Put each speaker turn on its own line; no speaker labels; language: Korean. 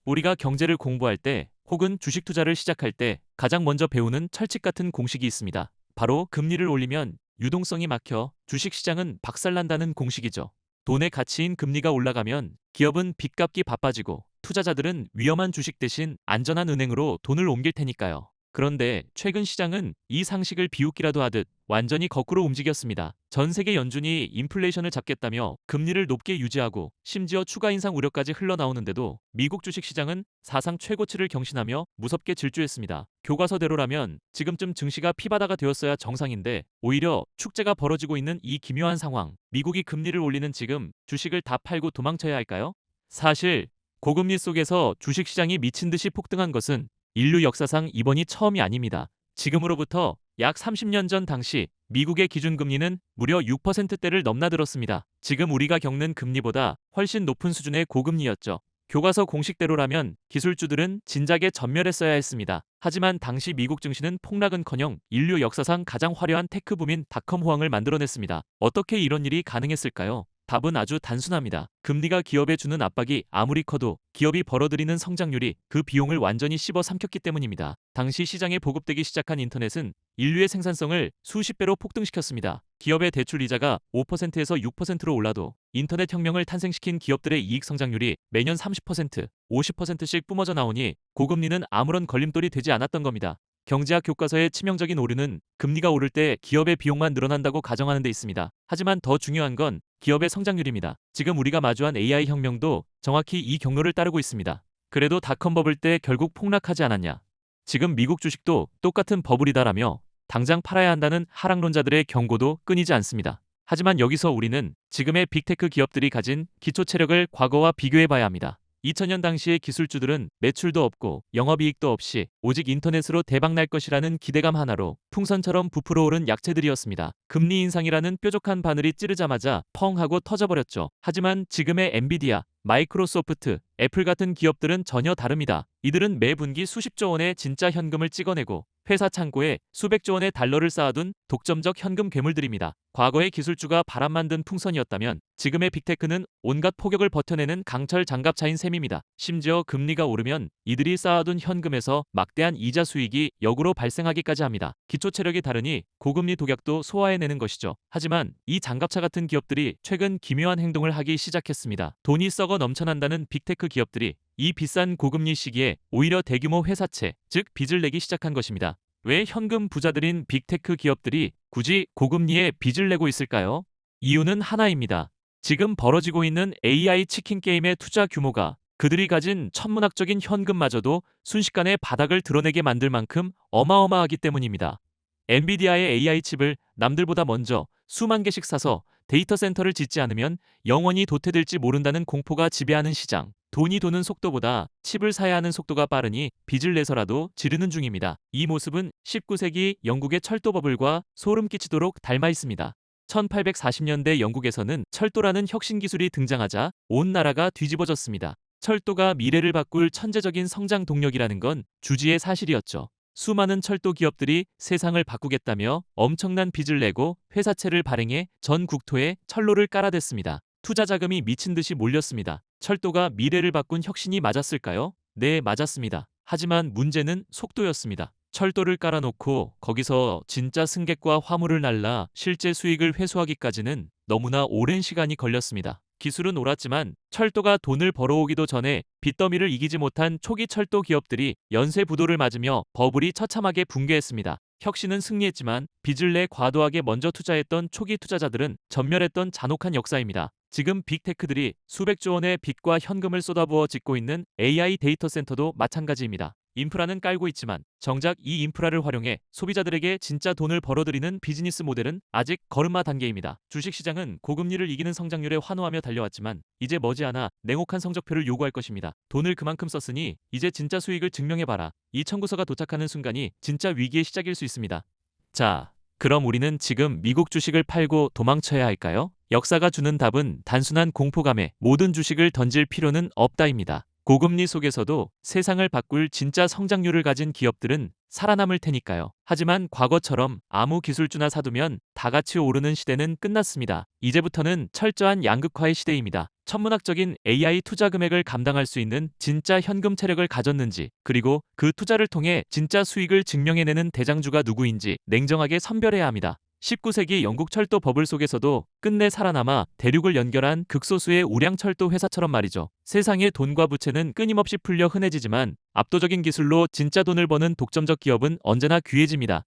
우리가 경제를 공부할 때 혹은 주식 투자를 시작할 때 가장 먼저 배우는 철칙 같은 공식이 있습니다. 바로 금리를 올리면 유동성이 막혀 주식 시장은 박살난다는 공식이죠. 돈의 가치인 금리가 올라가면 기업은 빚 갚기 바빠지고 투자자들은 위험한 주식 대신 안전한 은행으로 돈을 옮길 테니까요. 그런데 최근 시장은 이 상식을 비웃기라도 하듯 완전히 거꾸로 움직였습니다. 전 세계 연준이 인플레이션을 잡겠다며 금리를 높게 유지하고 심지어 추가 인상 우려까지 흘러나오는데도 미국 주식시장은 사상 최고치를 경신하며 무섭게 질주했습니다. 교과서대로라면 지금쯤 증시가 피바다가 되었어야 정상인데 오히려 축제가 벌어지고 있는 이 기묘한 상황, 미국이 금리를 올리는 지금 주식을 다 팔고 도망쳐야 할까요? 사실 고금리 속에서 주식시장이 미친 듯이 폭등한 것은 인류 역사상 이번이 처음이 아닙니다. 지금으로부터 약 30년 전 당시 미국의 기준금리는 무려 6%대를 넘나들었습니다. 지금 우리가 겪는 금리보다 훨씬 높은 수준의 고금리였죠. 교과서 공식대로라면 기술주들은 진작에 전멸했어야 했습니다. 하지만 당시 미국 증시는 폭락은커녕 인류 역사상 가장 화려한 테크붐인 닷컴 호황을 만들어냈습니다. 어떻게 이런 일이 가능했을까요? 답은 아주 단순합니다. 금리가 기업에 주는 압박이 아무리 커도 기업이 벌어들이는 성장률이 그 비용을 완전히 씹어 삼켰기 때문입니다. 당시 시장에 보급되기 시작한 인터넷은 인류의 생산성을 수십 배로 폭등시켰습니다. 기업의 대출 이자가 5%에서 6%로 올라도 인터넷 혁명을 탄생시킨 기업들의 이익 성장률이 매년 30%, 50%씩 뿜어져 나오니 고금리는 아무런 걸림돌이 되지 않았던 겁니다. 경제학 교과서의 치명적인 오류는 금리가 오를 때 기업의 비용만 늘어난다고 가정하는 데 있습니다. 하지만 더 중요한 건 기업의 성장률입니다. 지금 우리가 마주한 AI 혁명도 정확히 이 경로를 따르고 있습니다. 그래도 닷컴 버블 때 결국 폭락하지 않았냐? 지금 미국 주식도 똑같은 버블이다라며 당장 팔아야 한다는 하락론자들의 경고도 끊이지 않습니다. 하지만 여기서 우리는 지금의 빅테크 기업들이 가진 기초 체력을 과거와 비교해 봐야 합니다. 2000년 당시의 기술주들은 매출도 없고 영업이익도 없이 오직 인터넷으로 대박날 것이라는 기대감 하나로 풍선처럼 부풀어 오른 약체들이었습니다. 금리 인상이라는 뾰족한 바늘이 찌르자마자 펑 하고 터져버렸죠. 하지만 지금의 엔비디아, 마이크로소프트, 애플 같은 기업들은 전혀 다릅니다. 이들은 매 분기 수십조 원의 진짜 현금을 찍어내고 회사 창고에 수백조 원의 달러를 쌓아둔 독점적 현금 괴물들입니다. 과거의 기술주가 바람 만든 풍선이었다면 지금의 빅테크는 온갖 폭격을 버텨내는 강철 장갑차인 셈입니다. 심지어 금리가 오르면 이들이 쌓아둔 현금에서 막대한 이자 수익이 역으로 발생하기까지 합니다. 기초 체력이 다르니 고금리 독약도 소화해내는 것이죠. 하지만 이 장갑차 같은 기업들이 최근 기묘한 행동을 하기 시작했습니다. 돈이 썩어 넘쳐난다는 빅테크 기업들이 이 비싼 고금리 시기에 오히려 대규모 회사채, 즉 빚을 내기 시작한 것입니다. 왜 현금 부자들인 빅테크 기업들이 굳이 고금리에 빚을 내고 있을까요? 이유는 하나입니다. 지금 벌어지고 있는 AI 치킨 게임의 투자 규모가 그들이 가진 천문학적인 현금마저도 순식간에 바닥을 드러내게 만들 만큼 어마어마하기 때문입니다. 엔비디아의 AI 칩을 남들보다 먼저 수만 개씩 사서 데이터 센터를 짓지 않으면 영원히 도태될지 모른다는 공포가 지배하는 시장. 돈이 도는 속도보다 칩을 사야 하는 속도가 빠르니 빚을 내서라도 지르는 중입니다. 이 모습은 19세기 영국의 철도 버블과 소름 끼치도록 닮아 있습니다. 1840년대 영국에서는 철도라는 혁신 기술이 등장하자 온 나라가 뒤집어졌습니다. 철도가 미래를 바꿀 천재적인 성장 동력이라는 건 주지의 사실이었죠. 수많은 철도 기업들이 세상을 바꾸겠다며 엄청난 빚을 내고 회사채를 발행해 전 국토에 철로를 깔아댔습니다. 투자 자금이 미친 듯이 몰렸습니다. 철도가 미래를 바꾼 혁신이 맞았을까요? 네, 맞았습니다. 하지만 문제는 속도였습니다. 철도를 깔아놓고 거기서 진짜 승객과 화물을 날라 실제 수익을 회수하기까지는 너무나 오랜 시간이 걸렸습니다. 기술은 옳았지만 철도가 돈을 벌어오기도 전에 빚더미를 이기지 못한 초기 철도 기업들이 연쇄 부도를 맞으며 버블이 처참하게 붕괴했습니다. 혁신은 승리했지만 빚을 내 과도하게 먼저 투자했던 초기 투자자들은 전멸했던 잔혹한 역사입니다. 지금 빅테크들이 수백조 원의 빚과 현금을 쏟아부어 짓고 있는 AI 데이터 센터도 마찬가지입니다. 인프라는 깔고 있지만 정작 이 인프라를 활용해 소비자들에게 진짜 돈을 벌어들이는 비즈니스 모델은 아직 걸음마 단계입니다. 주식시장은 고금리를 이기는 성장률에 환호하며 달려왔지만 이제 머지않아 냉혹한 성적표를 요구할 것입니다. 돈을 그만큼 썼으니 이제 진짜 수익을 증명해봐라. 이 청구서가 도착하는 순간이 진짜 위기의 시작일 수 있습니다. 자, 그럼 우리는 지금 미국 주식을 팔고 도망쳐야 할까요? 역사가 주는 답은 단순한 공포감에 모든 주식을 던질 필요는 없다입니다. 고금리 속에서도 세상을 바꿀 진짜 성장률을 가진 기업들은 살아남을 테니까요. 하지만 과거처럼 아무 기술주나 사두면 다 같이 오르는 시대는 끝났습니다. 이제부터는 철저한 양극화의 시대입니다. 천문학적인 AI 투자 금액을 감당할 수 있는 진짜 현금 체력을 가졌는지, 그리고 그 투자를 통해 진짜 수익을 증명해내는 대장주가 누구인지 냉정하게 선별해야 합니다. 19세기 영국 철도 버블 속에서도 끝내 살아남아 대륙을 연결한 극소수의 우량철도 회사처럼 말이죠. 세상의 돈과 부채는 끊임없이 풀려 흔해지지만 압도적인 기술로 진짜 돈을 버는 독점적 기업은 언제나 귀해집니다.